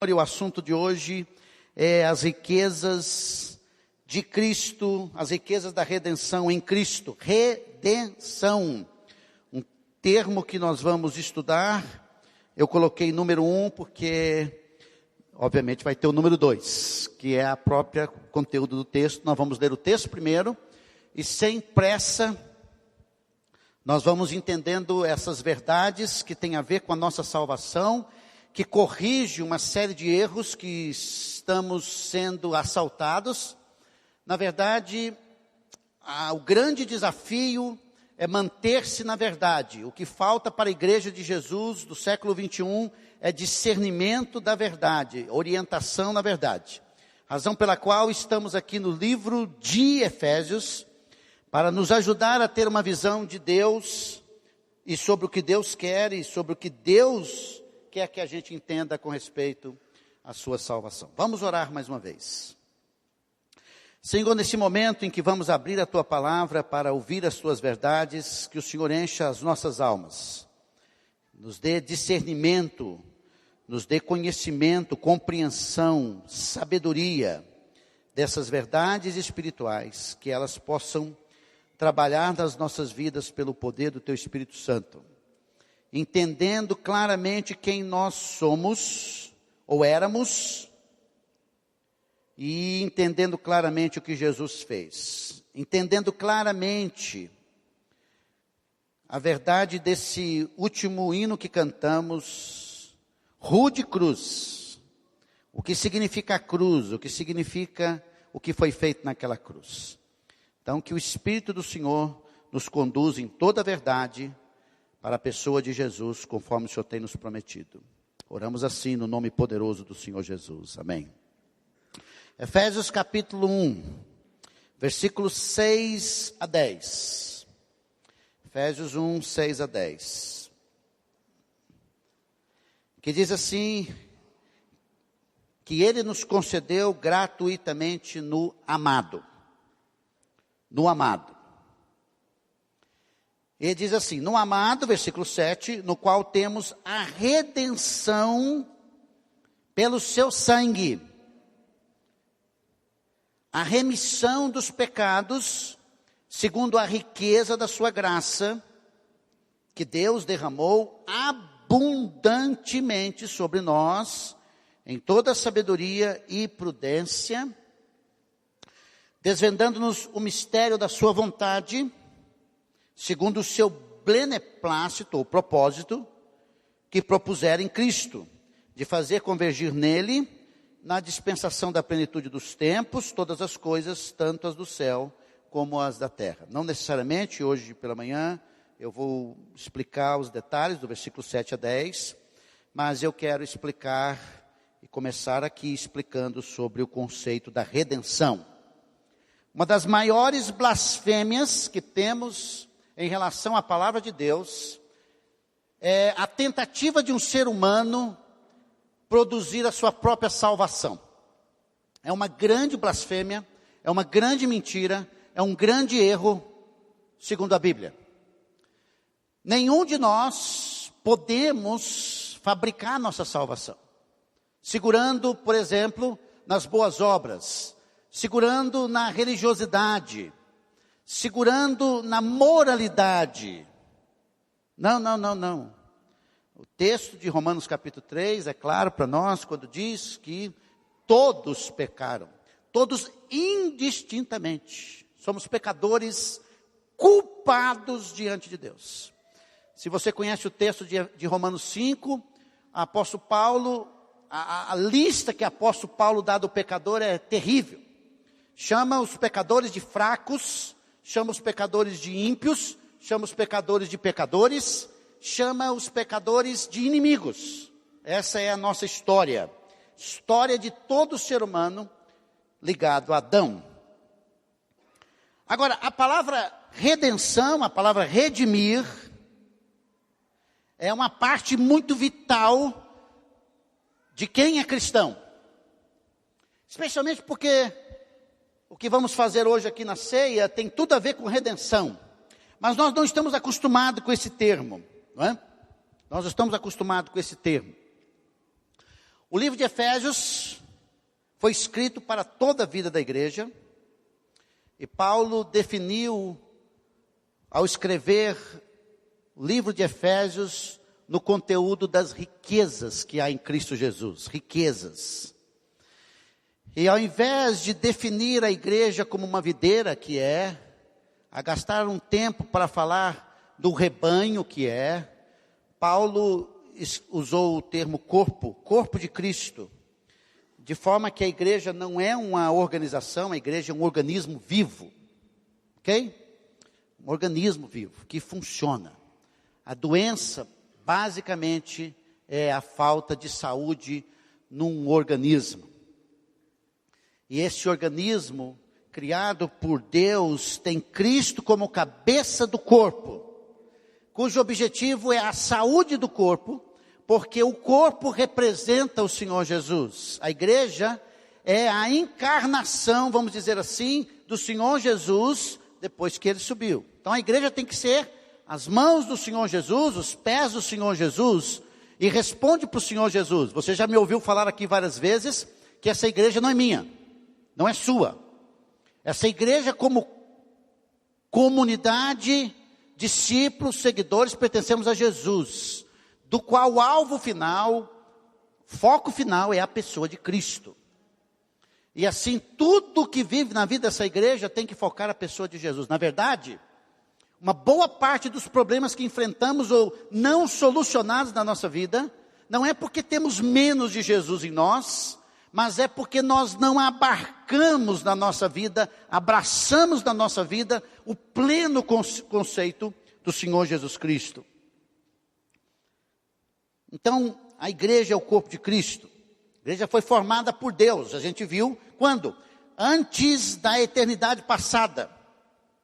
E o assunto de hoje é as riquezas de Cristo, as riquezas da redenção em Cristo. Redenção, um termo que nós vamos estudar. Eu coloquei número 1 porque, obviamente, vai ter o número 2, que é a própria conteúdo do texto. Nós vamos ler o texto primeiro e, sem pressa, nós vamos entendendo essas verdades que têm a ver com a nossa salvação, que corrige uma série de erros que estamos sendo assaltados. Na verdade, o grande desafio é manter-se na verdade. O que falta para a igreja de Jesus do século 21 é discernimento da verdade, orientação na verdade. Razão pela qual estamos aqui no livro de Efésios, para nos ajudar a ter uma visão de Deus e sobre o que Deus quer e sobre o que Deus quer que a gente entenda com respeito à sua salvação. Vamos orar mais uma vez. Senhor, nesse momento em que vamos abrir a Tua palavra para ouvir as Tuas verdades, que o Senhor encha as nossas almas, nos dê discernimento, nos dê conhecimento, compreensão, sabedoria dessas verdades espirituais, que elas possam trabalhar nas nossas vidas pelo poder do Teu Espírito Santo, entendendo claramente quem nós somos, ou éramos, e entendendo claramente o que Jesus fez, entendendo claramente a verdade desse último hino que cantamos, Rude Cruz, o que significa a cruz, o que significa o que foi feito naquela cruz. Então, que o Espírito do Senhor nos conduza em toda a verdade, para a pessoa de Jesus, conforme o Senhor tem nos prometido. Oramos assim no nome poderoso do Senhor Jesus. Amém. Efésios capítulo 1, versículos 6 a 10. Efésios 1, 6 a 10. Que diz assim, que Ele nos concedeu gratuitamente no amado. No amado. Ele diz assim, no amado, versículo 7, no qual temos a redenção pelo seu sangue, a remissão dos pecados, segundo a riqueza da sua graça, que Deus derramou abundantemente sobre nós, em toda sabedoria e prudência, desvendando-nos o mistério da sua vontade, segundo o seu beneplácito ou propósito, que propuseram em Cristo, de fazer convergir nele, na dispensação da plenitude dos tempos, todas as coisas, tanto as do céu como as da terra. Não necessariamente, hoje pela manhã, eu vou explicar os detalhes do versículo 7 a 10, mas eu quero explicar e começar aqui explicando sobre o conceito da redenção. Uma das maiores blasfêmias que temos em relação à palavra de Deus, é a tentativa de um ser humano produzir a sua própria salvação. É uma grande blasfêmia, é uma grande mentira, é um grande erro, segundo a Bíblia. Nenhum de nós podemos fabricar nossa salvação, segurando, por exemplo, nas boas obras, segurando na religiosidade, segurando na moralidade. Não. O texto de Romanos capítulo 3 é claro para nós quando diz que todos pecaram, todos indistintamente. Somos pecadores culpados diante de Deus. Se você conhece o texto de Romanos 5, apóstolo Paulo, a lista que o apóstolo Paulo dá do pecador é terrível. Chama os pecadores de fracos, chama os pecadores de ímpios, chama os pecadores de pecadores, chama os pecadores de inimigos. Essa é a nossa história. História de todo ser humano ligado a Adão. Agora, a palavra redenção, a palavra redimir, é uma parte muito vital de quem é cristão. Especialmente porque o que vamos fazer hoje aqui na ceia tem tudo a ver com redenção. Mas nós não estamos acostumados com esse termo, não é? Nós estamos acostumados com esse termo. O livro de Efésios foi escrito para toda a vida da igreja, e Paulo definiu, ao escrever o livro de Efésios, no conteúdo das riquezas que há em Cristo Jesus, riquezas. E ao invés de definir a igreja como uma videira que é, a gastar um tempo para falar do rebanho que é, Paulo usou o termo corpo de Cristo, de forma que a igreja não é uma organização, a igreja é um organismo vivo, ok? Um organismo vivo, que funciona. A doença, basicamente, é a falta de saúde num organismo. E esse organismo, criado por Deus, tem Cristo como cabeça do corpo, cujo objetivo é a saúde do corpo, porque o corpo representa o Senhor Jesus. A igreja é a encarnação, vamos dizer assim, do Senhor Jesus, depois que ele subiu. Então a igreja tem que ser as mãos do Senhor Jesus, os pés do Senhor Jesus, e responde para o Senhor Jesus. Você já me ouviu falar aqui várias vezes, que essa igreja não é minha, não é sua. Essa igreja como comunidade, discípulos, seguidores, pertencemos a Jesus, do qual o alvo final, foco final é a pessoa de Cristo. E assim, tudo que vive na vida dessa igreja tem que focar a pessoa de Jesus. Na verdade, uma boa parte dos problemas que enfrentamos ou não solucionados na nossa vida, não é porque temos menos de Jesus em nós, mas é porque nós não abarcamos na nossa vida, abraçamos na nossa vida o pleno conceito do Senhor Jesus Cristo. Então, a igreja é o corpo de Cristo. A igreja foi formada por Deus. A gente viu quando? Antes da eternidade passada.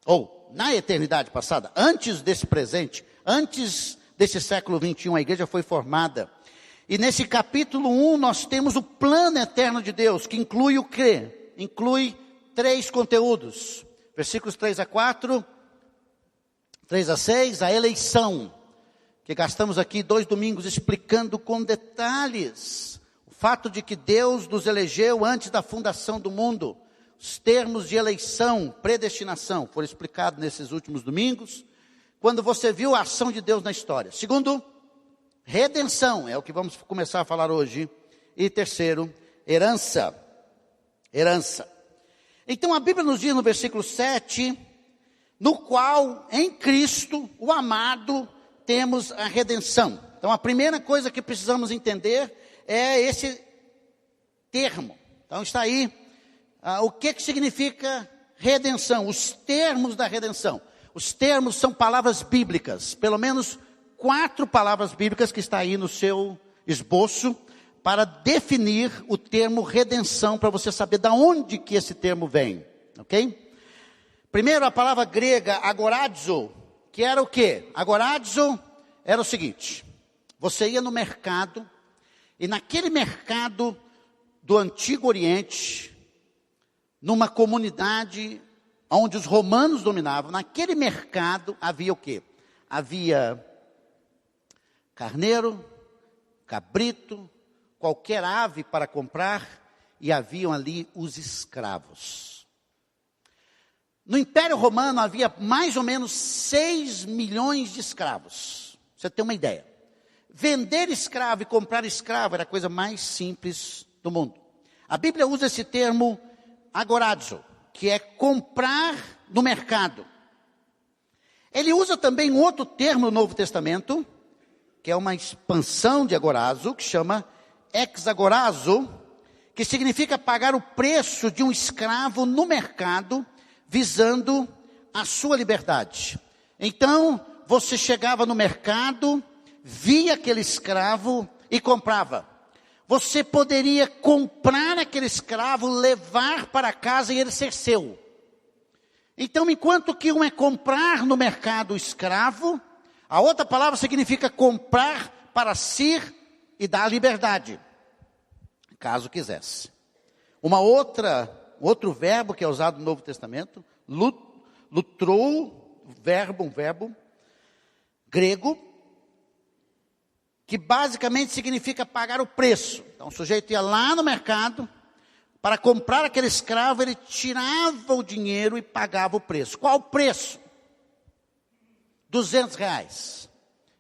Ou na eternidade passada. Antes desse presente. Antes desse século 21, a igreja foi formada. E nesse capítulo 1 nós temos o plano eterno de Deus. Que inclui o quê? Inclui 3 conteúdos. Versículos 3 a 4. 3 a 6. A eleição. Que gastamos aqui 2 domingos explicando com detalhes o fato de que Deus nos elegeu antes da fundação do mundo. Os termos de eleição, predestinação, foram explicados nesses últimos domingos, quando você viu a ação de Deus na história. Segundo, redenção, é o que vamos começar a falar hoje. E terceiro, herança. Herança. Então a Bíblia nos diz no versículo 7, no qual em Cristo, o amado, temos a redenção. Então a primeira coisa que precisamos entender é esse termo. Então está aí, o que significa redenção? Os termos da redenção. Os termos são palavras bíblicas, pelo menos 4 palavras bíblicas que está aí no seu esboço, para definir o termo redenção, para você saber de onde que esse termo vem, ok? Primeiro a palavra grega agorazo, que era o quê? Agorazo era o seguinte: você ia no mercado, e naquele mercado do Antigo Oriente, numa comunidade onde os romanos dominavam, naquele mercado havia o quê? Havia carneiro, cabrito, qualquer ave para comprar, e haviam ali os escravos. No Império Romano havia mais ou menos 6 milhões de escravos. Você tem uma ideia. Vender escravo e comprar escravo era a coisa mais simples do mundo. A Bíblia usa esse termo agorazo, que é comprar no mercado. Ele usa também um outro termo no Novo Testamento, que é uma expansão de agorazo, que chama exagorazo, que significa pagar o preço de um escravo no mercado, visando a sua liberdade. Então, você chegava no mercado, via aquele escravo e comprava. Você poderia comprar aquele escravo, levar para casa e ele ser seu. Então, enquanto que um é comprar no mercado o escravo, a outra palavra significa comprar para si e dar liberdade, caso quisesse. Outro verbo que é usado no Novo Testamento, lutrou, um verbo grego, que basicamente significa pagar o preço. Então o sujeito ia lá no mercado, para comprar aquele escravo, ele tirava o dinheiro e pagava o preço. Qual o preço? R$200.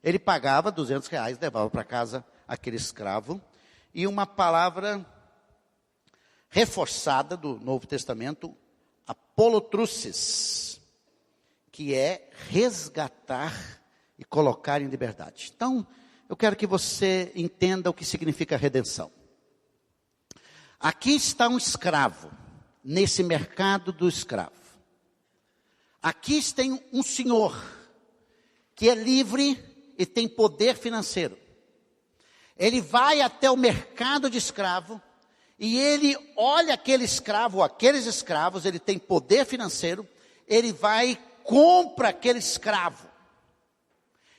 Ele pagava R$200, levava para casa aquele escravo. E uma palavra reforçada do Novo Testamento, apolotrusis, que é resgatar e colocar em liberdade. Então, eu quero que você entenda o que significa redenção. Aqui está um escravo, nesse mercado do escravo. Aqui tem um senhor, que é livre e tem poder financeiro. Ele vai até o mercado de escravo, e ele olha aquele escravo, ou aqueles escravos, ele tem poder financeiro, ele vai e compra aquele escravo.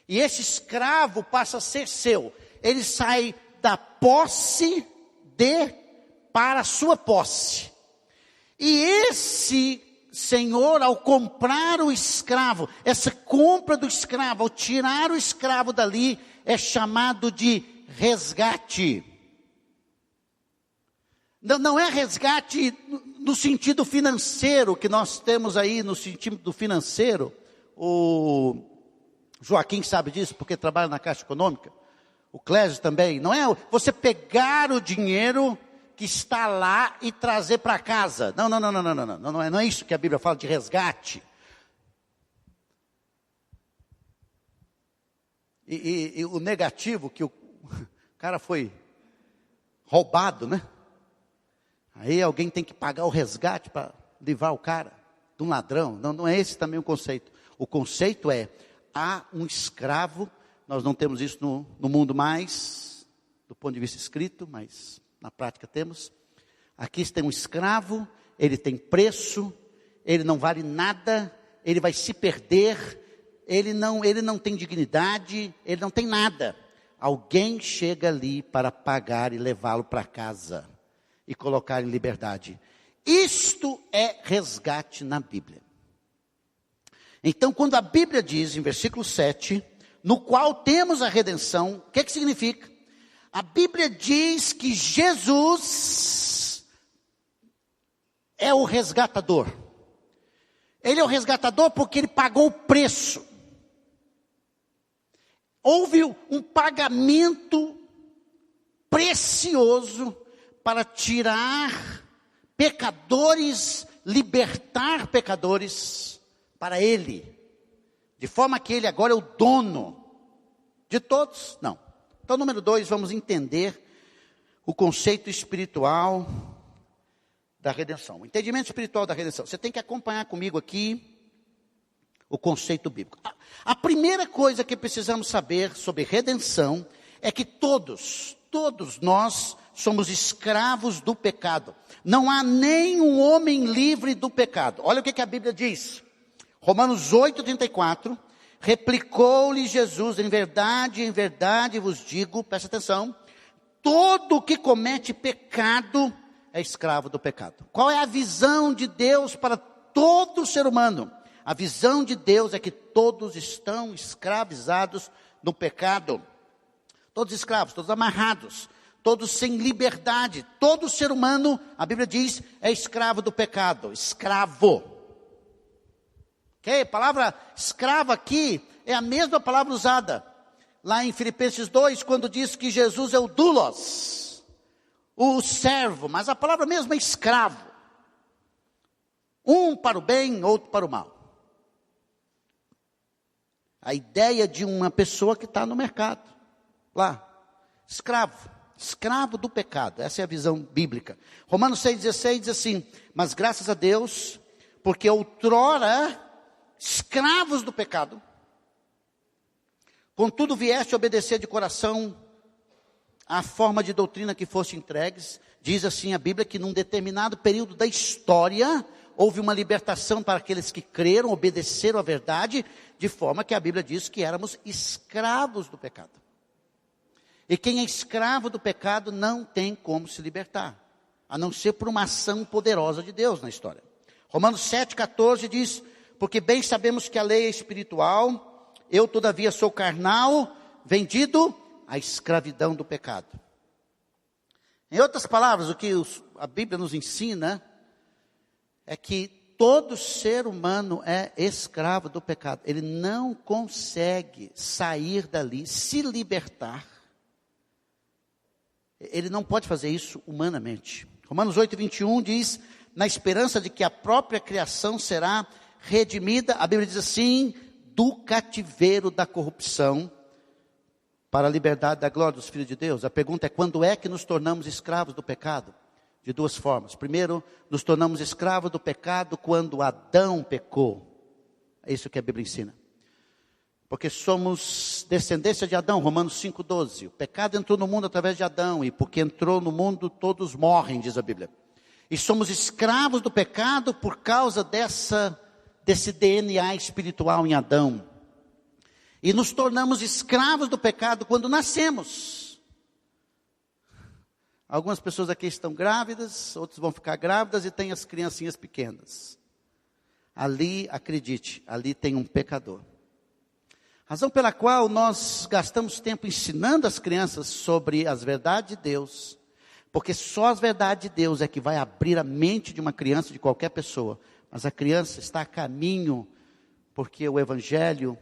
E esse escravo passa a ser seu. Ele sai da posse para a sua posse. E esse senhor, ao comprar o escravo, essa compra do escravo, ao tirar o escravo dali, é chamado de resgate. Não é resgate no sentido financeiro, que nós temos aí no sentido financeiro. O Joaquim sabe disso, porque trabalha na Caixa Econômica. O Clésio também. Não é você pegar o dinheiro que está lá e trazer para casa. Não é isso que a Bíblia fala de resgate. E o negativo, que o cara foi roubado, né? Aí alguém tem que pagar o resgate para livrar o cara de um ladrão. Não é esse também o conceito. O conceito é, há um escravo, nós não temos isso no mundo mais, do ponto de vista escrito, mas na prática temos. Aqui tem um escravo, ele tem preço, ele não vale nada, ele vai se perder, ele não tem dignidade, ele não tem nada. Alguém chega ali para pagar e levá-lo para casa e colocar em liberdade. Isto é resgate na Bíblia. Então, quando a Bíblia diz, em versículo 7, no qual temos a redenção, o que significa? A Bíblia diz que Jesus é o resgatador. Ele é o resgatador porque ele pagou o preço. Houve um pagamento precioso para tirar pecadores, libertar pecadores para Ele. De forma que Ele agora é o dono de todos? Não. Então, número 2, vamos entender o conceito espiritual da redenção. O entendimento espiritual da redenção. Você tem que acompanhar comigo aqui o conceito bíblico. A primeira coisa que precisamos saber sobre redenção é que todos nós somos escravos do pecado. Não há nenhum homem livre do pecado. Olha o que a Bíblia diz. Romanos 8:34, replicou-lhe Jesus, em verdade vos digo, presta atenção, todo que comete pecado é escravo do pecado. Qual é a visão de Deus para todo ser humano? A visão de Deus é que todos estão escravizados no pecado. Todos escravos, todos amarrados, todos sem liberdade. Todo ser humano, a Bíblia diz, é escravo do pecado. Escravo. Ok? A palavra escravo aqui é a mesma palavra usada lá em Filipenses 2, quando diz que Jesus é o doulos, o servo. Mas a palavra mesmo é escravo. Um para o bem, outro para o mal. A ideia de uma pessoa que está no mercado, lá, escravo do pecado. Essa é a visão bíblica. Romanos 6,16 diz assim, mas graças a Deus, porque outrora, escravos do pecado, contudo vieste obedecer de coração à forma de doutrina que foste entregues. Diz assim a Bíblia que num determinado período da história, houve uma libertação para aqueles que creram, obedeceram à verdade, de forma que a Bíblia diz que éramos escravos do pecado. E quem é escravo do pecado não tem como se libertar, a não ser por uma ação poderosa de Deus na história. Romanos 7,14 diz, porque bem sabemos que a lei é espiritual, eu todavia sou carnal, vendido a escravidão do pecado. Em outras palavras, o que a Bíblia nos ensina é que todo ser humano é escravo do pecado. Ele não consegue sair dali, se libertar. Ele não pode fazer isso humanamente. Romanos 8:21 diz, na esperança de que a própria criação será redimida, a Bíblia diz assim, do cativeiro da corrupção para a liberdade da glória dos filhos de Deus. A pergunta é, quando é que nos tornamos escravos do pecado? De duas formas. Primeiro, nos tornamos escravos do pecado quando Adão pecou. É isso que a Bíblia ensina. Porque somos descendência de Adão, Romanos 5:12. O pecado entrou no mundo através de Adão, e porque entrou no mundo todos morrem, diz a Bíblia. E somos escravos do pecado por causa desse DNA espiritual em Adão. E nos tornamos escravos do pecado quando nascemos. Algumas pessoas aqui estão grávidas, outros vão ficar grávidas e têm as criancinhas pequenas. Ali, acredite, ali tem um pecador. Razão pela qual nós gastamos tempo ensinando as crianças sobre as verdades de Deus, porque só as verdades de Deus é que vai abrir a mente de uma criança, de qualquer pessoa. Mas a criança está a caminho, porque o Evangelho,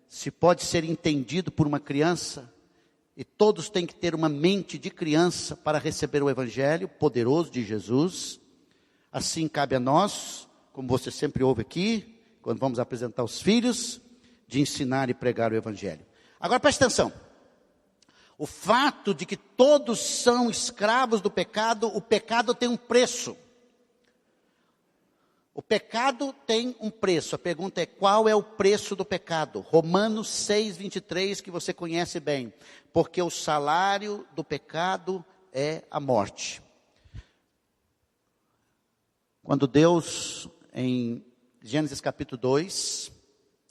se pode ser entendido por uma criança, e todos têm que ter uma mente de criança para receber o Evangelho poderoso de Jesus. Assim cabe a nós, como você sempre ouve aqui, quando vamos apresentar os filhos, de ensinar e pregar o Evangelho. Agora preste atenção. O fato de que todos são escravos do pecado, o pecado tem um preço. O pecado tem um preço. A pergunta é, qual é o preço do pecado? Romanos 6:23, que você conhece bem. Porque o salário do pecado é a morte. Quando Deus, em Gênesis capítulo 2,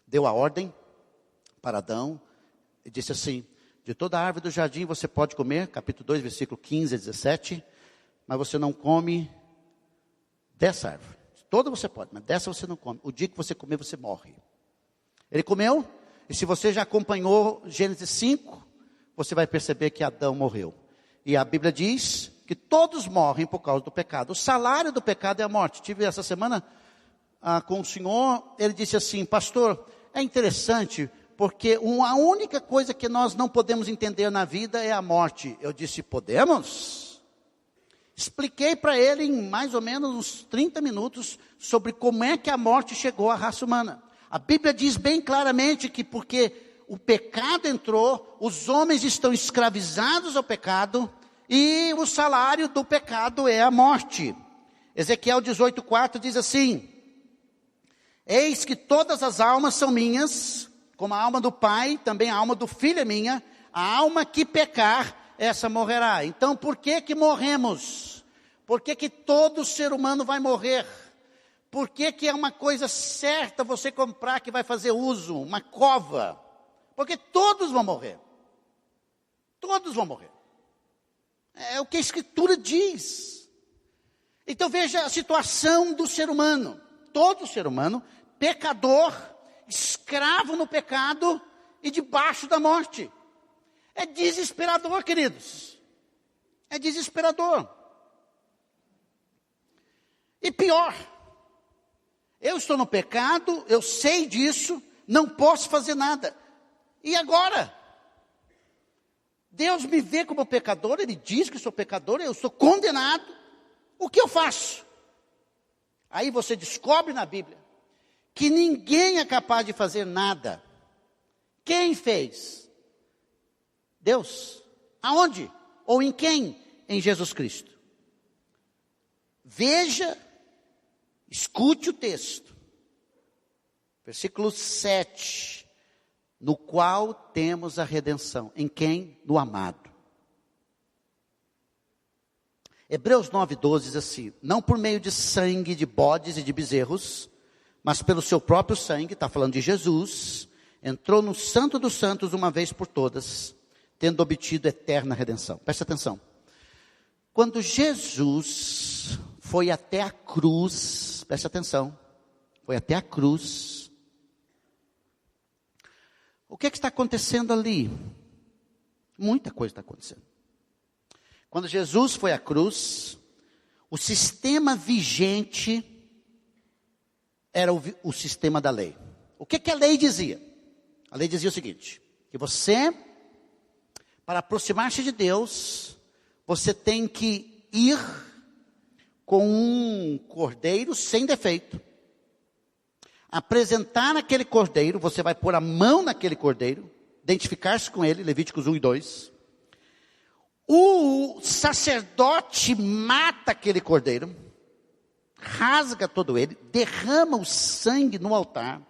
deu a ordem para Adão, e disse assim, de toda a árvore do jardim você pode comer, capítulo 2, versículo 15 a 17, mas você não come dessa árvore. Toda você pode, mas dessa você não come. O dia que você comer, você morre. Ele comeu, e se você já acompanhou Gênesis 5, você vai perceber que Adão morreu. E a Bíblia diz que todos morrem por causa do pecado. O salário do pecado é a morte. Tive essa semana com o senhor, ele disse assim, pastor, é interessante, porque a única coisa que nós não podemos entender na vida é a morte. Eu disse, podemos? Expliquei para ele em mais ou menos uns 30 minutos sobre como é que a morte chegou à raça humana. A Bíblia diz bem claramente que porque o pecado entrou, os homens estão escravizados ao pecado e o salário do pecado é a morte. Ezequiel 18:4 diz assim, eis que todas as almas são minhas, como a alma do pai, também a alma do filho é minha, a alma que pecar, essa morrerá. Então por que morremos? Por que todo ser humano vai morrer? Por que é uma coisa certa você comprar que vai fazer uso, uma cova? Porque todos vão morrer. Todos vão morrer. É o que a Escritura diz. Então veja a situação do ser humano. Todo ser humano, pecador, escravo no pecado e debaixo da morte. É desesperador, queridos. É desesperador. E pior, eu estou no pecado, eu sei disso, não posso fazer nada. E agora? Deus me vê como pecador, Ele diz que sou pecador, eu sou condenado. O que eu faço? Aí você descobre na Bíblia que ninguém é capaz de fazer nada. Quem fez? Deus. Aonde? Ou em quem? Em Jesus Cristo. Veja, escute o texto. Versículo 7. No qual temos a redenção. Em quem? No amado. Hebreus 9:12 diz assim, não por meio de sangue de bodes e de bezerros, mas pelo seu próprio sangue, está falando de Jesus, entrou no Santo dos Santos uma vez por todas, tendo obtido eterna redenção. Preste atenção. Quando Jesus foi até a cruz, preste atenção, foi até a cruz, o que está acontecendo ali? Muita coisa está acontecendo. Quando Jesus foi à cruz, o sistema vigente era o sistema da lei. O que a lei dizia? A lei dizia o seguinte, que você, para aproximar-se de Deus, você tem que ir com um cordeiro sem defeito. Apresentar aquele cordeiro, você vai pôr a mão naquele cordeiro, identificar-se com ele, Levíticos 1 e 2. O sacerdote mata aquele cordeiro, rasga todo ele, derrama o sangue no altar,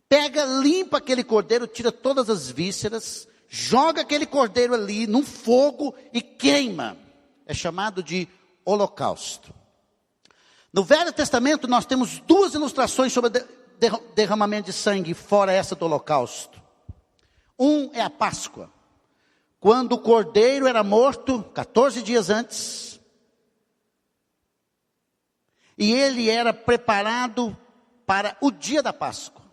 pega, limpa aquele cordeiro, tira todas as vísceras, joga aquele cordeiro ali no fogo e queima. É chamado de holocausto. No Velho Testamento nós temos duas ilustrações sobre derramamento de sangue, fora essa do holocausto. Um é a Páscoa, quando o cordeiro era morto 14 dias antes, e ele era preparado para o dia da Páscoa.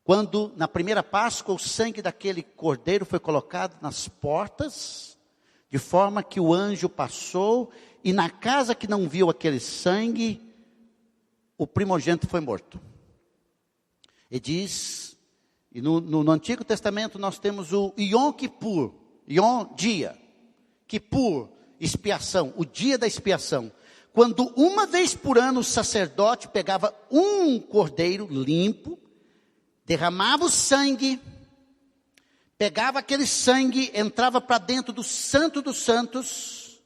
Quando na primeira Páscoa o sangue daquele cordeiro foi colocado nas portas, de forma que o anjo passou, e na casa que não viu aquele sangue, o primogênito foi morto. E diz, e no Antigo Testamento nós temos o Yom Kippur, dia, Kippur, expiação, o dia da expiação. Quando uma vez por ano o sacerdote pegava um cordeiro limpo, derramava o sangue, pegava aquele sangue, entrava para dentro do Santo dos Santos,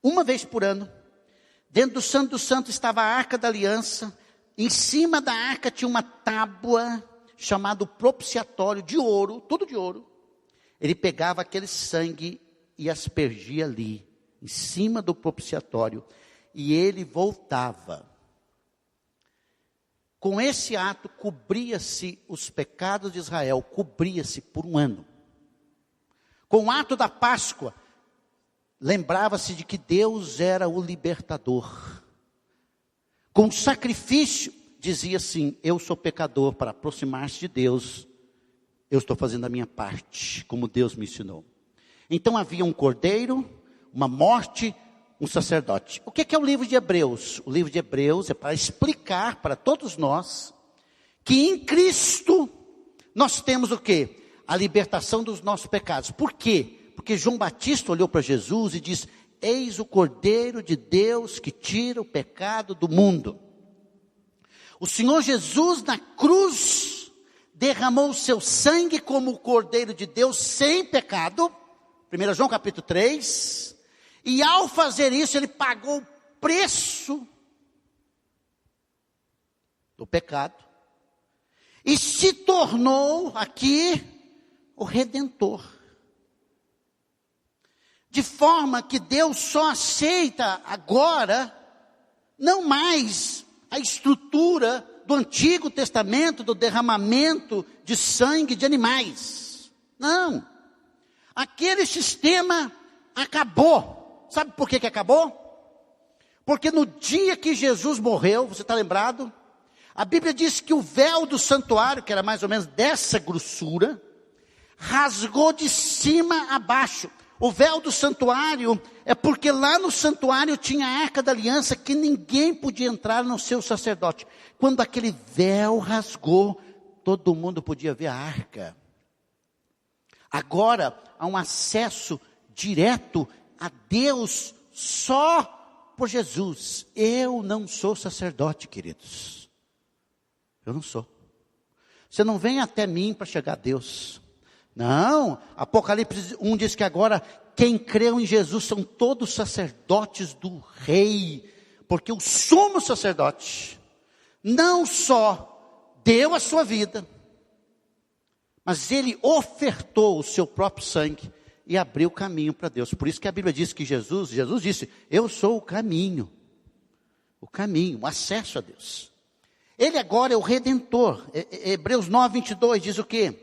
uma vez por ano. Dentro do Santo dos Santos estava a Arca da Aliança. Em cima da arca tinha uma tábua chamada propiciatório de ouro, tudo de ouro. Ele pegava aquele sangue e aspergia ali, em cima do propiciatório, e ele voltava. Com esse ato, cobria-se os pecados de Israel, cobria-se por um ano. Com o ato da Páscoa, lembrava-se de que Deus era o libertador. Com o sacrifício, dizia assim, eu sou pecador, para aproximar-se de Deus, eu estou fazendo a minha parte, como Deus me ensinou. Então havia um cordeiro, uma morte, um sacerdote. O que é o livro de Hebreus? O livro de Hebreus é para explicar para todos nós, que em Cristo, nós temos o quê? A libertação dos nossos pecados. Por quê? Porque João Batista olhou para Jesus e disse, eis o Cordeiro de Deus que tira o pecado do mundo. O Senhor Jesus na cruz derramou o seu sangue como o Cordeiro de Deus sem pecado. 1 João capítulo 3. E ao fazer isso ele pagou o preço do pecado. E se tornou aqui o Redentor. De forma que Deus só aceita agora, não mais a estrutura do Antigo Testamento, do derramamento de sangue de animais. Não. Aquele sistema acabou. Sabe por que acabou? Porque no dia que Jesus morreu, você está lembrado? A Bíblia diz que o véu do santuário, que era mais ou menos dessa grossura, rasgou de cima a baixo. O véu do santuário é porque lá no santuário tinha a Arca da Aliança que ninguém podia entrar no seu sacerdote. Quando aquele véu rasgou, todo mundo podia ver a arca. Agora há um acesso direto a Deus só por Jesus. Eu não sou sacerdote, queridos. Eu não sou. Você não vem até mim para chegar a Deus. Não, Apocalipse 1 diz que agora quem creu em Jesus são todos sacerdotes do rei, porque o sumo sacerdote não só deu a sua vida, mas ele ofertou o seu próprio sangue e abriu caminho para Deus. Por isso que a Bíblia diz que Jesus disse, eu sou o caminho, o acesso a Deus. Ele agora é o Redentor. Hebreus 9, 22 diz o quê?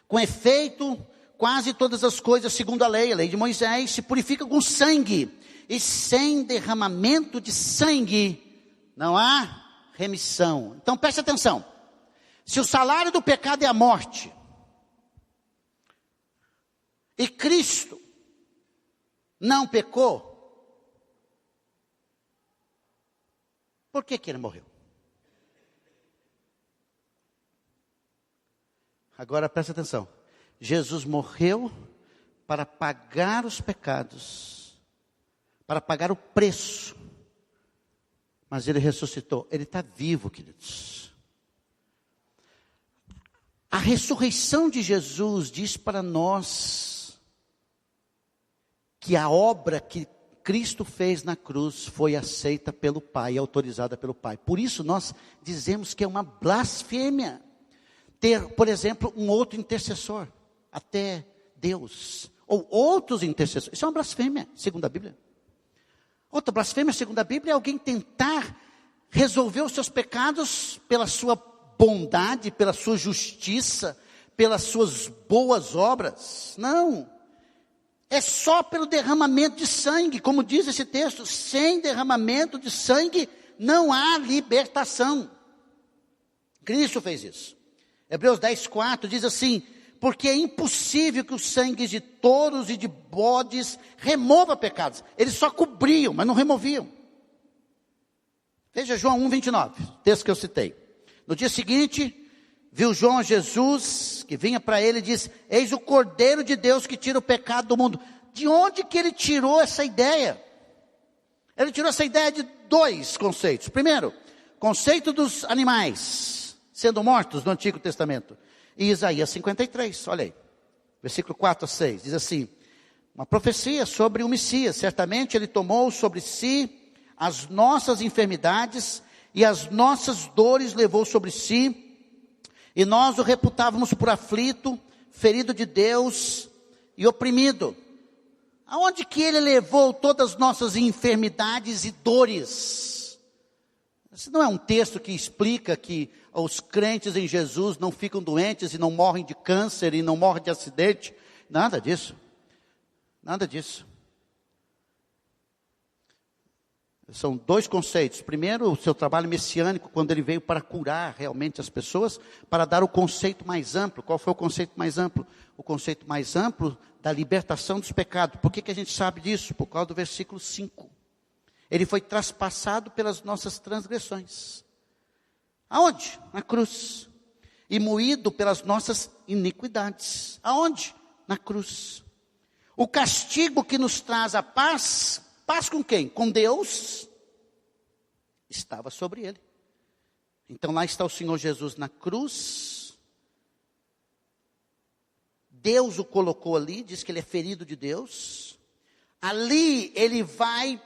Com efeito, quase todas as coisas, segundo a lei de Moisés, se purificam com sangue. E sem derramamento de sangue, não há remissão. Então preste atenção. Se o salário do pecado é a morte, e Cristo não pecou, por que ele morreu? Agora presta atenção. Jesus morreu para pagar os pecados, para pagar o preço. Mas ele ressuscitou. Ele está vivo, queridos. A ressurreição de Jesus diz para nós que a obra que Cristo fez na cruz foi aceita pelo Pai, autorizada pelo Pai. Por isso nós dizemos que é uma blasfêmia ter, por exemplo, um outro intercessor, até Deus, ou outros intercessores. Isso é uma blasfêmia, segundo a Bíblia. Outra blasfêmia, segundo a Bíblia, é alguém tentar resolver os seus pecados pela sua bondade, pela sua justiça, pelas suas boas obras. Não. É só pelo derramamento de sangue, como diz esse texto. Sem derramamento de sangue não há libertação. Cristo fez isso. Hebreus 10:4 diz assim: porque é impossível que os sangues de touros e de bodes remova pecados. Eles só cobriam, mas não removiam. Veja João 1:29, texto que eu citei. No dia seguinte, viu João Jesus, que vinha para ele e disse: eis o Cordeiro de Deus que tira o pecado do mundo. De onde que ele tirou essa ideia? Ele tirou essa ideia de dois conceitos. Primeiro, conceito dos animais sendo mortos no Antigo Testamento. E Isaías 53, olha aí, versículo 4 a 6, diz assim: uma profecia sobre o Messias. Certamente ele tomou sobre si as nossas enfermidades e as nossas dores levou sobre si, e nós o reputávamos por aflito, ferido de Deus e oprimido. Aonde que ele levou todas as nossas enfermidades e dores? Esse não é um texto que explica que os crentes em Jesus não ficam doentes e não morrem de câncer e não morrem de acidente. Nada disso. Nada disso. São dois conceitos. Primeiro, o seu trabalho messiânico, quando ele veio para curar realmente as pessoas, para dar o conceito mais amplo. Qual foi o conceito mais amplo? O conceito mais amplo da libertação dos pecados. Por que a gente sabe disso? Por causa do versículo 5. Ele foi traspassado pelas nossas transgressões. Aonde? Na cruz. E moído pelas nossas iniquidades. Aonde? Na cruz. O castigo que nos traz a paz, paz com quem? Com Deus, estava sobre ele. Então lá está o Senhor Jesus na cruz. Deus o colocou ali, diz que ele é ferido de Deus. Ali ele vai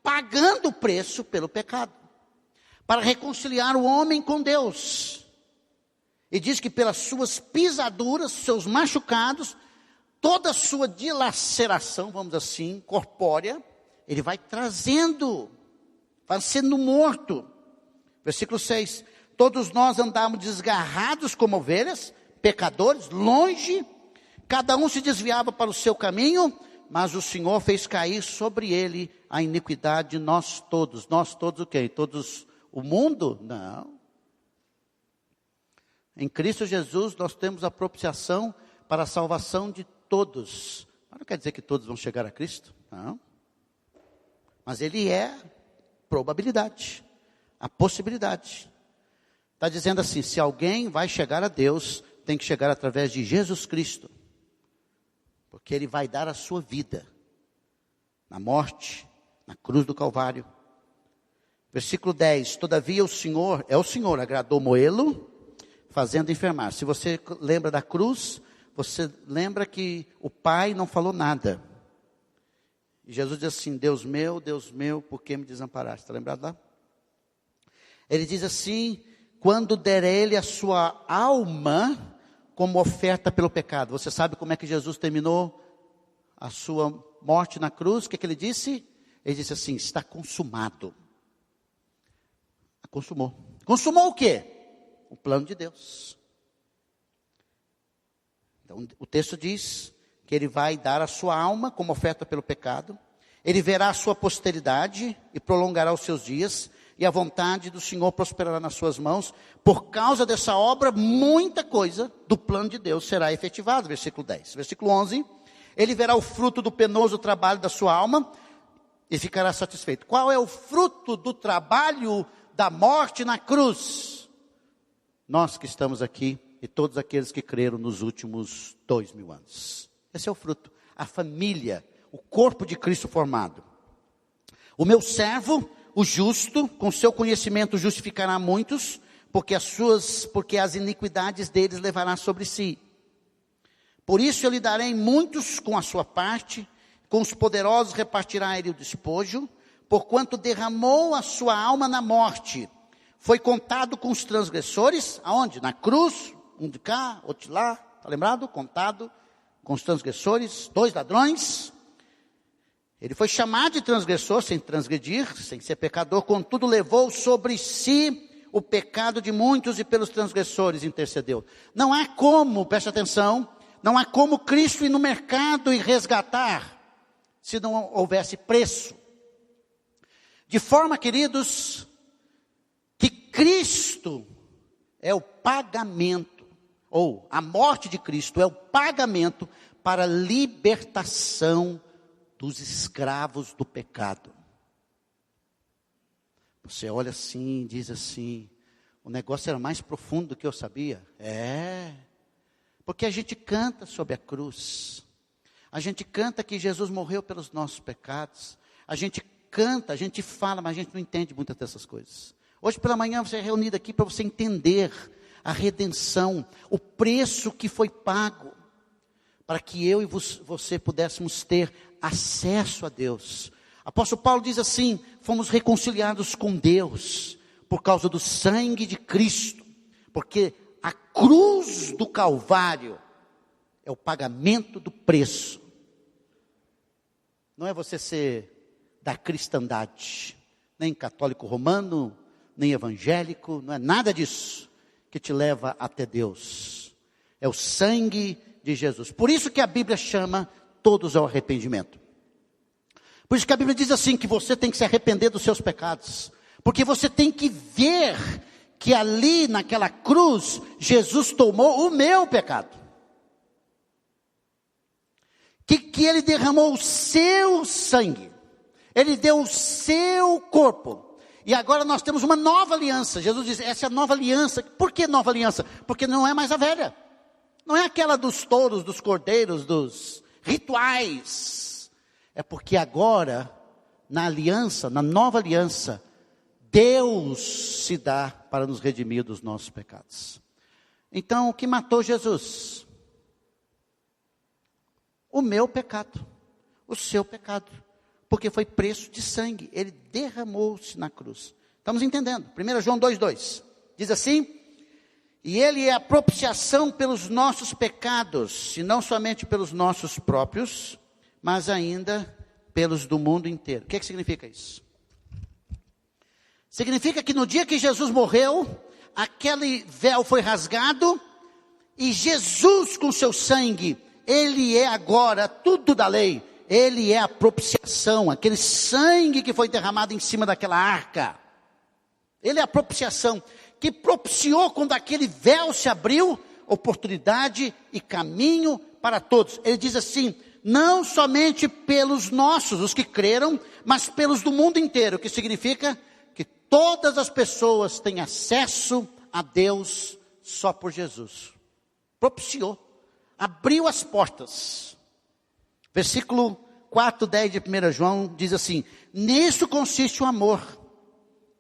pagando o preço pelo pecado, para reconciliar o homem com Deus. E diz que pelas suas pisaduras, seus machucados, toda a sua dilaceração, vamos assim, corpórea, ele vai trazendo, vai sendo morto. Versículo 6. Todos nós andávamos desgarrados como ovelhas, pecadores, longe, cada um se desviava para o seu caminho, mas o Senhor fez cair sobre ele a iniquidade de nós todos. Nós todos o quê? Todos o mundo? Não. Em Cristo Jesus nós temos a propiciação para a salvação de todos. Mas não quer dizer que todos vão chegar a Cristo? Não. Mas ele é probabilidade, a possibilidade. Está dizendo assim, se alguém vai chegar a Deus, tem que chegar através de Jesus Cristo. Porque ele vai dar a sua vida na morte, na cruz do Calvário. Versículo 10. Todavia o Senhor agradou moê-lo, fazendo enfermar. Se você lembra da cruz, você lembra que o Pai não falou nada. E Jesus diz assim: Deus meu, por que me desamparaste? Está lembrado lá? Ele diz assim: quando der ele a sua alma como oferta pelo pecado. Você sabe como é que Jesus terminou a sua morte na cruz? O que ele disse? Ele disse assim: está consumado. Consumou. Consumou o quê? O plano de Deus. Então o texto diz que ele vai dar a sua alma como oferta pelo pecado. Ele verá a sua posteridade e prolongará os seus dias. E a vontade do Senhor prosperará nas suas mãos. Por causa dessa obra, muita coisa do plano de Deus será efetivada. Versículo 10. Versículo 11. Ele verá o fruto do penoso trabalho da sua alma e ficará satisfeito. Qual é o fruto do trabalho da morte na cruz? Nós que estamos aqui e todos aqueles que creram nos últimos 2000 anos. Esse é o fruto. A família, o corpo de Cristo formado. O meu servo, o justo, com seu conhecimento justificará muitos, porque as iniquidades deles levará sobre si. Por isso eu lhe darei muitos com a sua parte, com os poderosos repartirá ele o despojo, porquanto derramou a sua alma na morte. Foi contado com os transgressores, aonde? Na cruz, um de cá, outro de lá, está lembrado? Contado com os transgressores, 2 ladrões. Ele foi chamado de transgressor, sem transgredir, sem ser pecador, contudo levou sobre si o pecado de muitos e pelos transgressores intercedeu. Não há como, preste atenção, não há como Cristo ir no mercado e resgatar, se não houvesse preço. De forma, queridos, que Cristo é o pagamento, ou a morte de Cristo é o pagamento para a libertação dos escravos do pecado. Você olha assim, diz assim, o negócio era mais profundo do que eu sabia. Porque a gente canta sobre a cruz. A gente canta que Jesus morreu pelos nossos pecados. A gente canta, a gente fala, mas a gente não entende muitas dessas coisas. Hoje pela manhã você é reunido aqui para você entender a redenção, o preço que foi pago, para que eu e você pudéssemos ter acesso a Deus. Apóstolo Paulo diz assim, fomos reconciliados com Deus, por causa do sangue de Cristo, porque a cruz do Calvário é o pagamento do preço. Não é você ser da cristandade, nem católico romano, nem evangélico, não é nada disso que te leva até Deus. É o sangue de Jesus. Por isso que a Bíblia chama todos ao arrependimento. Por isso que a Bíblia diz assim, que você tem que se arrepender dos seus pecados. Porque você tem que ver que ali naquela cruz, Jesus tomou o meu pecado. Que ele derramou o seu sangue. Ele deu o seu corpo. E agora nós temos uma nova aliança. Jesus diz, essa é a nova aliança. Por que nova aliança? Porque não é mais a velha. Não é aquela dos touros, dos cordeiros, dos rituais. É porque agora, na aliança, na nova aliança, Deus se dá para nos redimir dos nossos pecados. Então, o que matou Jesus? O meu pecado, o seu pecado, porque foi preço de sangue, ele derramou-se na cruz. Estamos entendendo? 1 João 2,2, diz assim, e ele é a propiciação pelos nossos pecados, e não somente pelos nossos próprios, mas ainda pelos do mundo inteiro. O que significa isso? Significa que no dia que Jesus morreu, aquele véu foi rasgado, e Jesus com seu sangue, ele é agora tudo da lei, ele é a propiciação, aquele sangue que foi derramado em cima daquela arca, ele é a propiciação, que propiciou quando aquele véu se abriu, oportunidade e caminho para todos. Ele diz assim, não somente pelos nossos, os que creram, mas pelos do mundo inteiro, que significa que todas as pessoas têm acesso a Deus só por Jesus. Propiciou. Abriu as portas. Versículo 4, 10 de 1 João diz assim, nisso consiste o amor.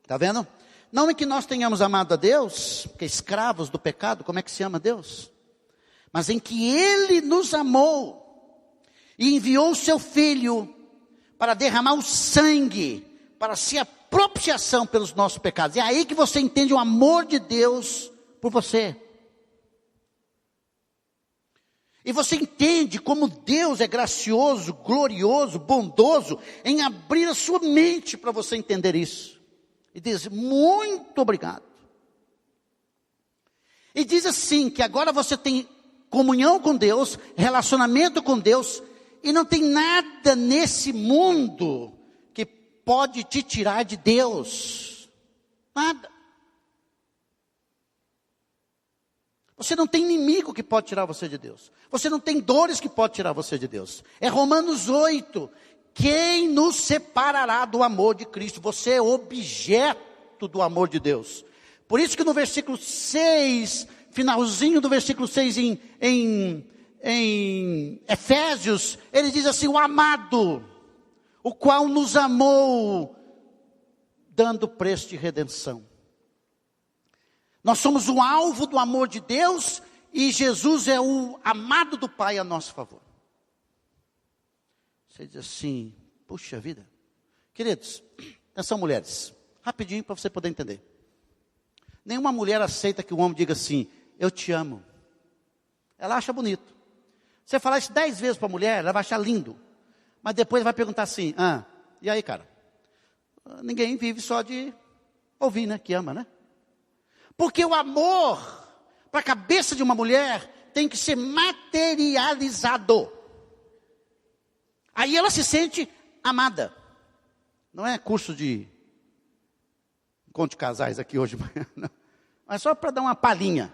Está vendo? Não é que nós tenhamos amado a Deus, porque escravos do pecado, como é que se ama a Deus? Mas em que Ele nos amou e enviou o seu Filho para derramar o sangue, para ser a propiciação pelos nossos pecados. É aí que você entende o amor de Deus por você. E você entende como Deus é gracioso, glorioso, bondoso, em abrir a sua mente para você entender isso. E diz, muito obrigado. E diz assim, que agora você tem comunhão com Deus, relacionamento com Deus, e não tem nada nesse mundo que pode te tirar de Deus. Nada. Você não tem inimigo que pode tirar você de Deus. Você não tem dores que pode tirar você de Deus. É Romanos 8. Quem nos separará do amor de Cristo? Você é objeto do amor de Deus. Por isso que no versículo 6, finalzinho do versículo 6 em Efésios, ele diz assim: o amado, o qual nos amou, dando preço de redenção. Nós somos o alvo do amor de Deus e Jesus é o amado do Pai a nosso favor. Você diz assim: puxa vida. Queridos, atenção mulheres, rapidinho para você poder entender. Nenhuma mulher aceita que o homem diga assim: eu te amo. Ela acha bonito. Você falar isso 10 vezes para a mulher, ela vai achar lindo. Mas depois vai perguntar assim: e aí, cara? Ninguém vive só de ouvir, né? Que ama, né? Porque o amor, para a cabeça de uma mulher, tem que ser materializado. Aí ela se sente amada. Não é curso de encontro de casais aqui hoje, não. Mas só para dar uma palhinha.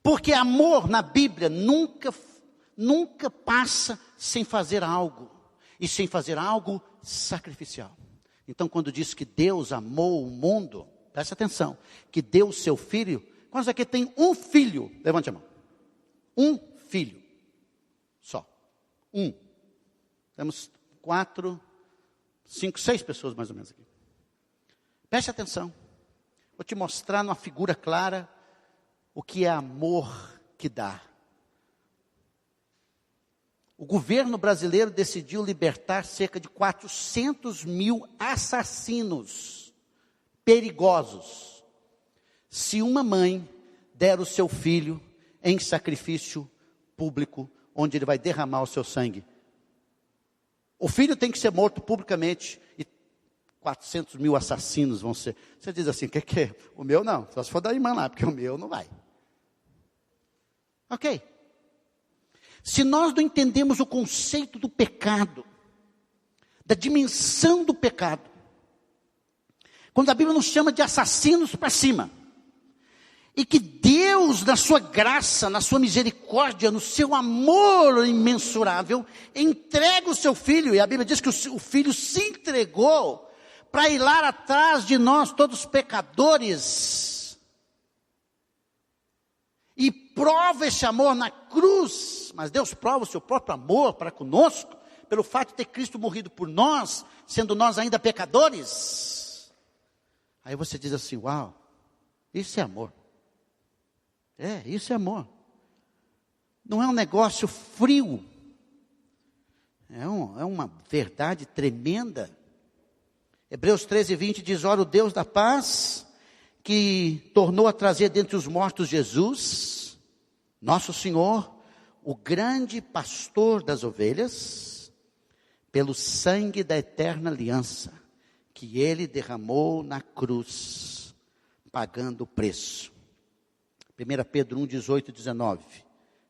Porque amor na Bíblia nunca passa sem fazer algo. E sem fazer algo sacrificial. Então quando diz que Deus amou o mundo, presta atenção, que deu o seu filho. Quantos aqui tem um filho? Levante a mão. Um filho. Só. Um. Temos 4, 5, 6 pessoas mais ou menos aqui. Preste atenção. Vou te mostrar numa figura clara o que é amor que dá. O governo brasileiro decidiu libertar cerca de 400 mil assassinos perigosos. Se uma mãe der o seu filho em sacrifício público, onde ele vai derramar o seu sangue. O filho tem que ser morto publicamente e 400 mil assassinos vão ser. Você diz assim: que é? O meu não, só se for da irmã lá, porque o meu não vai. Ok. Se nós não entendemos o conceito do pecado, da dimensão do pecado, quando a Bíblia nos chama de assassinos para cima, e que Deus, na sua graça, na sua misericórdia, no seu amor imensurável, entrega o seu filho, e a Bíblia diz que o filho se entregou para ir lá atrás de nós, todos pecadores, e prova esse amor na cruz. Mas Deus prova o seu próprio amor para conosco, pelo fato de ter Cristo morrido por nós, sendo nós ainda pecadores. Aí você diz assim: uau, isso é amor. Isso é amor. Não é um negócio frio. É uma verdade tremenda. Hebreus 13:20 diz: ora, o Deus da paz, que tornou a trazer dentre os mortos Jesus, nosso Senhor, o grande pastor das ovelhas, pelo sangue da eterna aliança, que ele derramou na cruz, pagando o preço. 1 Pedro 1, 18 e 19,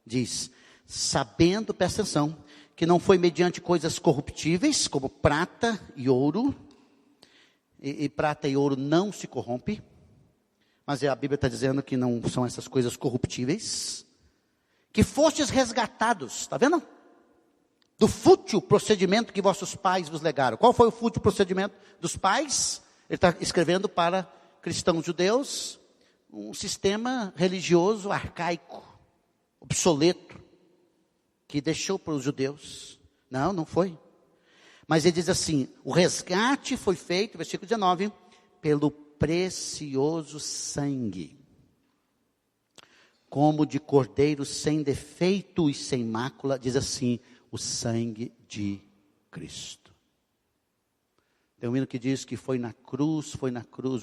diz: sabendo, presta atenção, que não foi mediante coisas corruptíveis, como prata e ouro, e prata e ouro não se corrompe, mas a Bíblia está dizendo que não são essas coisas corruptíveis, que fostes resgatados, está vendo? Do fútil procedimento que vossos pais vos legaram. Qual foi o fútil procedimento dos pais? Ele está escrevendo para cristãos judeus, um sistema religioso arcaico, obsoleto, que deixou para os judeus. Não foi. Mas ele diz assim: o resgate foi feito, versículo 19, pelo precioso sangue, como de cordeiro sem defeito e sem mácula, diz assim, o sangue de Cristo. Tem um hino que diz que foi na cruz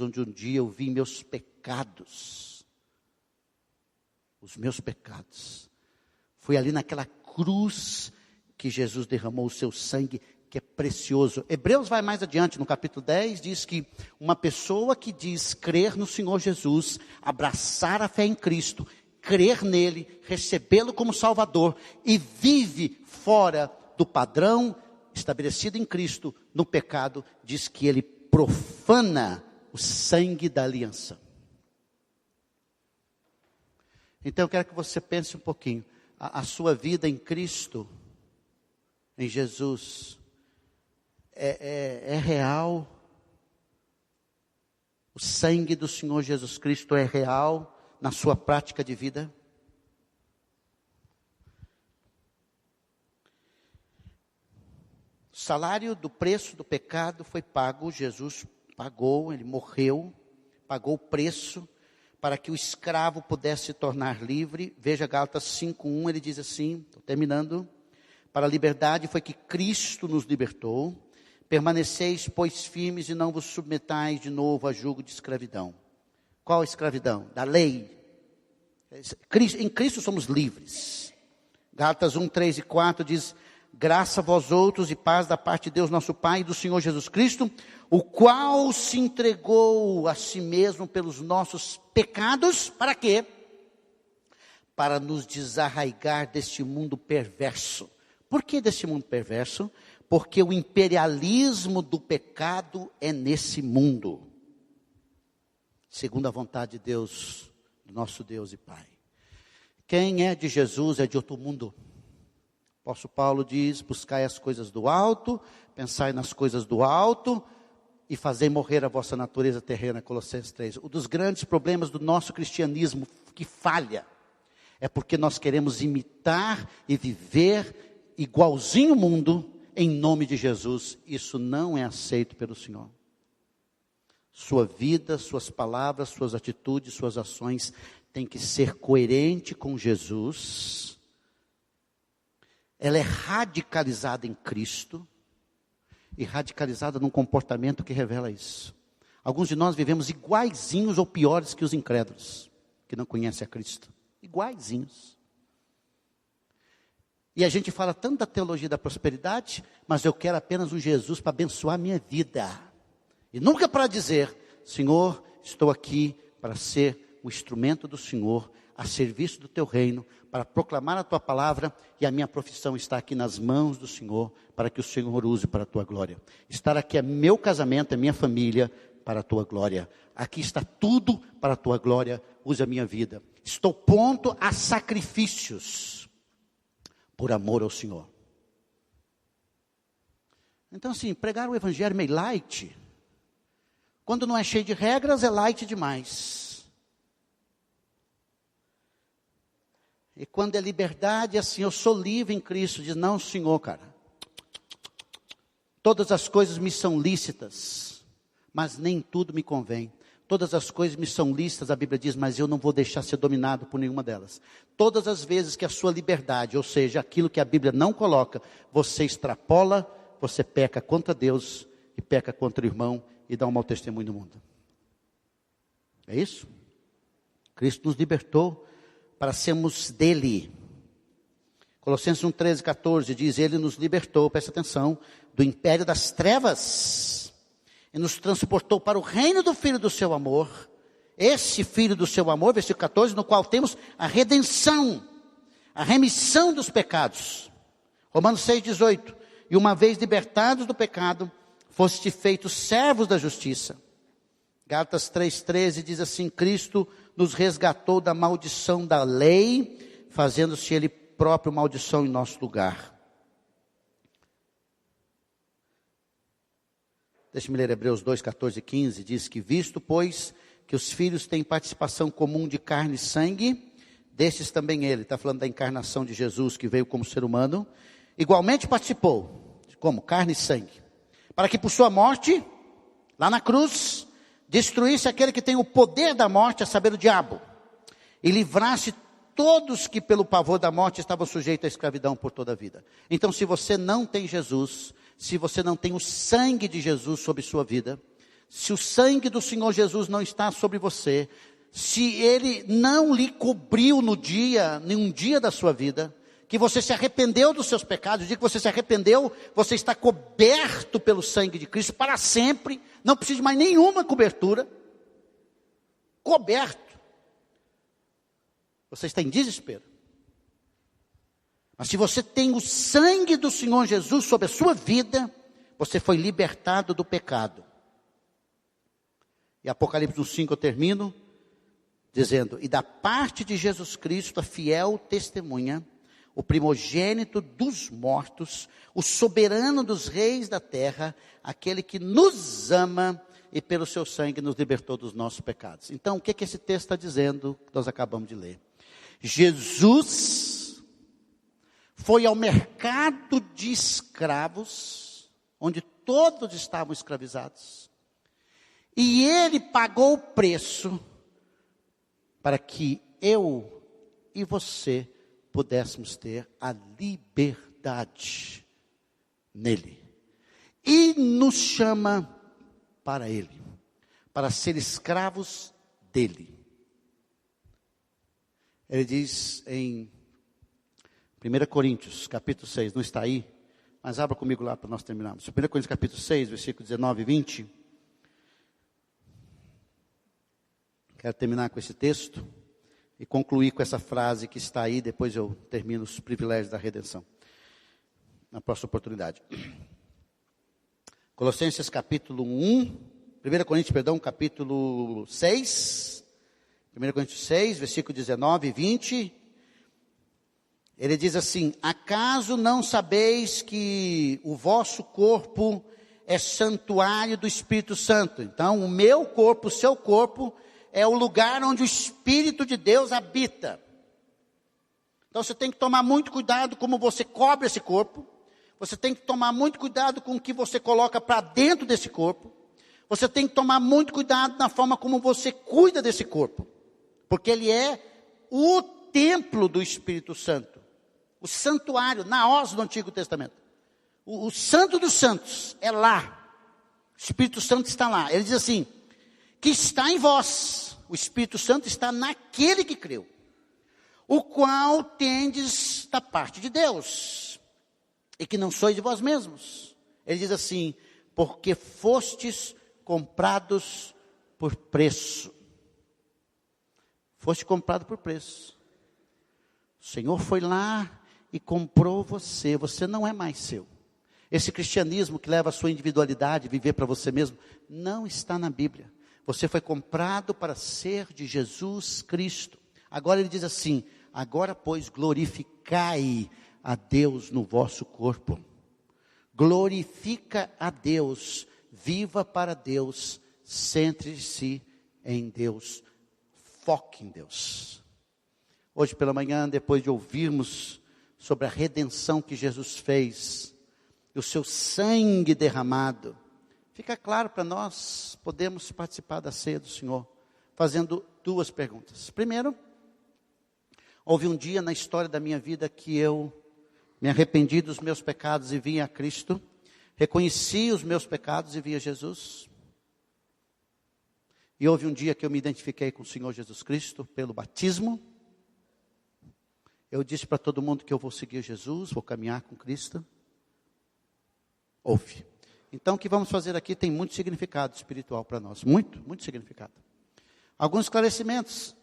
onde um dia eu vi meus pecados. Os meus pecados. Foi ali naquela cruz que Jesus derramou o seu sangue, que é precioso. Hebreus vai mais adiante, no capítulo 10, diz que uma pessoa que diz crer no Senhor Jesus, abraçar a fé em Cristo, crer nele, recebê-lo como Salvador, e vive fora do padrão estabelecido em Cristo, no pecado, diz que ele profana o sangue da aliança. Então eu quero que você pense um pouquinho. A sua vida em Cristo, em Jesus, é real? O sangue do Senhor Jesus Cristo é real na sua prática de vida? O salário do preço do pecado foi pago, Jesus pagou, ele morreu, pagou o preço para que o escravo pudesse se tornar livre. Veja Gálatas 5:1, ele diz assim, estou terminando: para a liberdade foi que Cristo nos libertou, permaneceis, pois, firmes e não vos submetais de novo a jugo de escravidão. Qual a escravidão? Da lei. Em Cristo somos livres. Gálatas 1:3 e 4 diz: graça a vós outros e paz da parte de Deus nosso Pai e do Senhor Jesus Cristo, o qual se entregou a si mesmo pelos nossos pecados, para quê? Para nos desarraigar deste mundo perverso. Por que deste mundo perverso? Porque o imperialismo do pecado é nesse mundo, segundo a vontade de Deus, do nosso Deus e Pai. Quem é de Jesus é de outro mundo. O apóstolo Paulo diz: buscai as coisas do alto, pensai nas coisas do alto e fazei morrer a vossa natureza terrena, Colossenses 3. Um dos grandes problemas do nosso cristianismo que falha é porque nós queremos imitar e viver igualzinho o mundo em nome de Jesus. Isso não é aceito pelo Senhor. Sua vida, suas palavras, suas atitudes, suas ações têm que ser coerente com Jesus. Ela é radicalizada em Cristo e radicalizada num comportamento que revela isso. Alguns de nós vivemos iguaizinhos ou piores que os incrédulos, que não conhecem a Cristo. Iguaizinhos. E a gente fala tanto da teologia da prosperidade, mas eu quero apenas um Jesus para abençoar a minha vida. E nunca para dizer: Senhor, estou aqui para ser o instrumento do Senhor, a serviço do teu reino, para proclamar a tua palavra, e a minha profissão está aqui nas mãos do Senhor, para que o Senhor use para a tua glória. Estar aqui é meu casamento, é minha família, para a tua glória. Aqui está tudo para a tua glória, use a minha vida. Estou pronto a sacrifícios, por amor ao Senhor. Então assim, pregar o evangelho é meio light. Quando não é cheio de regras, é light demais. E quando é liberdade, assim, eu sou livre em Cristo. Diz: não, Senhor, cara. Todas as coisas me são lícitas, mas nem tudo me convém. Todas as coisas me são lícitas, a Bíblia diz, mas eu não vou deixar ser dominado por nenhuma delas. Todas as vezes que a sua liberdade, ou seja, aquilo que a Bíblia não coloca, você extrapola, você peca contra Deus e peca contra o irmão e dá um mau testemunho no mundo. É isso? Cristo nos libertou para sermos dele. Colossenses 1:13, 14 diz: ele nos libertou, presta atenção, do império das trevas e nos transportou para o reino do Filho do seu amor. Esse Filho do seu amor, versículo 14, no qual temos a redenção, a remissão dos pecados. Romanos 6:18, e uma vez libertados do pecado, foste feitos servos da justiça. Gálatas 3:13 diz assim: Cristo nos resgatou da maldição da lei, fazendo-se Ele próprio maldição em nosso lugar. Deixe-me ler Hebreus 2:14 e 15, diz que: visto, pois, que os filhos têm participação comum de carne e sangue, destes também Ele, está falando da encarnação de Jesus, que veio como ser humano, igualmente participou, como carne e sangue, para que por sua morte, lá na cruz, destruísse aquele que tem o poder da morte, a saber, o diabo, e livrasse todos que pelo pavor da morte estavam sujeitos à escravidão por toda a vida. Então, se você não tem Jesus, se você não tem o sangue de Jesus sobre sua vida, se o sangue do Senhor Jesus não está sobre você, se Ele não lhe cobriu nenhum dia da sua vida, que você se arrependeu dos seus pecados, o dia que você se arrependeu, você está coberto pelo sangue de Cristo para sempre, não precisa de mais nenhuma cobertura, coberto. Você está em desespero. Mas se você tem o sangue do Senhor Jesus sobre a sua vida, você foi libertado do pecado. E Apocalipse 5 eu termino. dizendo: e da parte de Jesus Cristo, a fiel testemunha, o primogênito dos mortos, o soberano dos reis da terra, aquele que nos ama e pelo seu sangue nos libertou dos nossos pecados. Então, o que esse texto está dizendo, que nós acabamos de ler? Jesus foi ao mercado de escravos, onde todos estavam escravizados, e ele pagou o preço para que eu e você pudéssemos ter a liberdade nele. E nos chama para ele, para ser escravos dele. Ele diz em 1 Coríntios, capítulo 6, não está aí, mas abra comigo lá para nós terminarmos. 1 Coríntios, capítulo 6, versículo 19 e 20. Quero terminar com esse texto e concluir com essa frase que está aí, depois eu termino os privilégios da redenção, na próxima oportunidade. Colossenses capítulo 1, 1 Coríntios, perdão, capítulo 6, 1 Coríntios 6, versículo 19 e 20, ele diz assim: acaso não sabeis que o vosso corpo é santuário do Espírito Santo? Então, o meu corpo, o seu corpo, é o lugar onde o Espírito de Deus habita. Então você tem que tomar muito cuidado como você cobre esse corpo. Você tem que tomar muito cuidado com o que você coloca para dentro desse corpo. Você tem que tomar muito cuidado na forma como você cuida desse corpo. Porque ele é o templo do Espírito Santo. O santuário, naós do Antigo Testamento. O santo dos santos é lá. O Espírito Santo está lá. Ele diz assim: que está em vós. O Espírito Santo está naquele que creu, o qual tendes da parte de Deus, e que não sois de vós mesmos. Ele diz assim: porque fostes comprados por preço. Foste comprado por preço. O Senhor foi lá e comprou você. Você não é mais seu. Esse cristianismo que leva a sua individualidade, viver para você mesmo, não está na Bíblia. Você foi comprado para ser de Jesus Cristo. Agora ele diz assim: agora, pois, glorificai a Deus no vosso corpo. Glorifica a Deus, viva para Deus, centre-se em Deus, foque em Deus. Hoje pela manhã, depois de ouvirmos sobre a redenção que Jesus fez, e o seu sangue derramado, fica claro para nós, podemos participar da ceia do Senhor, fazendo duas perguntas. Primeiro, houve um dia na história da minha vida que eu me arrependi dos meus pecados e vim a Cristo, reconheci os meus pecados e vi a Jesus. E houve um dia que eu me identifiquei com o Senhor Jesus Cristo pelo batismo. Eu disse para todo mundo que eu vou seguir Jesus, vou caminhar com Cristo. Houve. Então, o que vamos fazer aqui tem muito significado espiritual para nós. Muito, muito significado. Alguns esclarecimentos.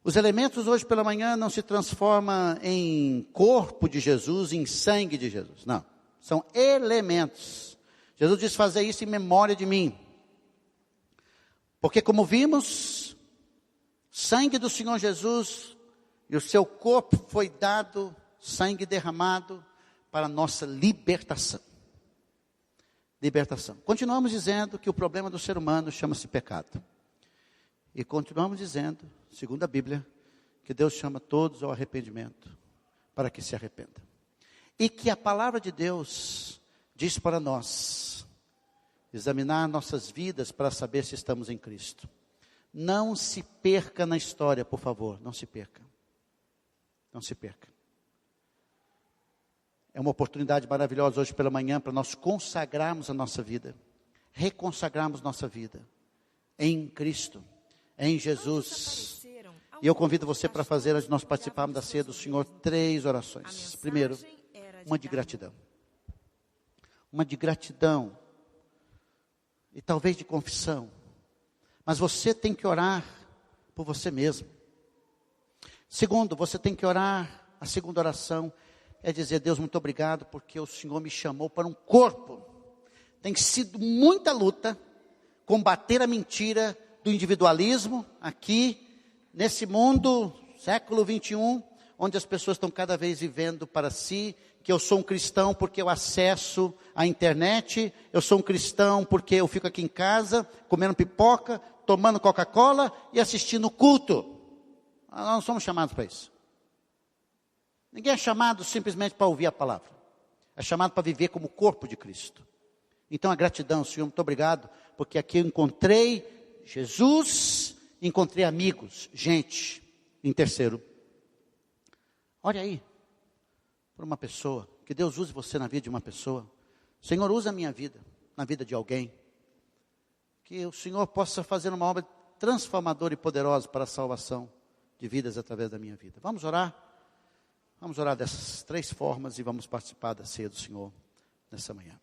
Os elementos hoje pela manhã não se transformam em corpo de Jesus, em sangue de Jesus. Não. São elementos. Jesus diz: fazer isso em memória de mim. Porque como vimos, sangue do Senhor Jesus e o seu corpo foi dado, sangue derramado para a nossa libertação. Libertação. Continuamos dizendo que o problema do ser humano chama-se pecado. E continuamos dizendo, segundo a Bíblia, que Deus chama todos ao arrependimento, para que se arrependam. E que a palavra de Deus diz para nós, examinar nossas vidas para saber se estamos em Cristo. Não se perca na história, por favor, não se perca. Não se perca. É uma oportunidade maravilhosa hoje pela manhã para nós consagrarmos a nossa vida, reconsagrarmos nossa vida em Cristo, em Jesus. E eu convido você para fazer, antes de nós participarmos da ceia do Senhor, 3 orações. Primeiro, uma de gratidão. Uma de gratidão. E talvez de confissão. Mas você tem que orar por você mesmo. Segundo, você tem que orar, a segunda oração é dizer: Deus, muito obrigado, porque o Senhor me chamou para um corpo. Tem sido muita luta, combater a mentira do individualismo aqui, nesse mundo, século 21, onde as pessoas estão cada vez vivendo para si, que eu sou um cristão porque eu acesso a internet, eu sou um cristão porque eu fico aqui em casa, comendo pipoca, tomando Coca-Cola e assistindo o culto. Nós não somos chamados para isso. Ninguém é chamado simplesmente para ouvir a palavra. É chamado para viver como o corpo de Cristo. Então a gratidão, Senhor, muito obrigado, porque aqui eu encontrei Jesus, encontrei amigos, gente. Em terceiro, olha aí, por uma pessoa, que Deus use você na vida de uma pessoa. Senhor, usa a minha vida, na vida de alguém. Que o Senhor possa fazer uma obra transformadora e poderosa para a salvação de vidas através da minha vida. Vamos orar? Vamos orar dessas 3 formas e vamos participar da ceia do Senhor nessa manhã.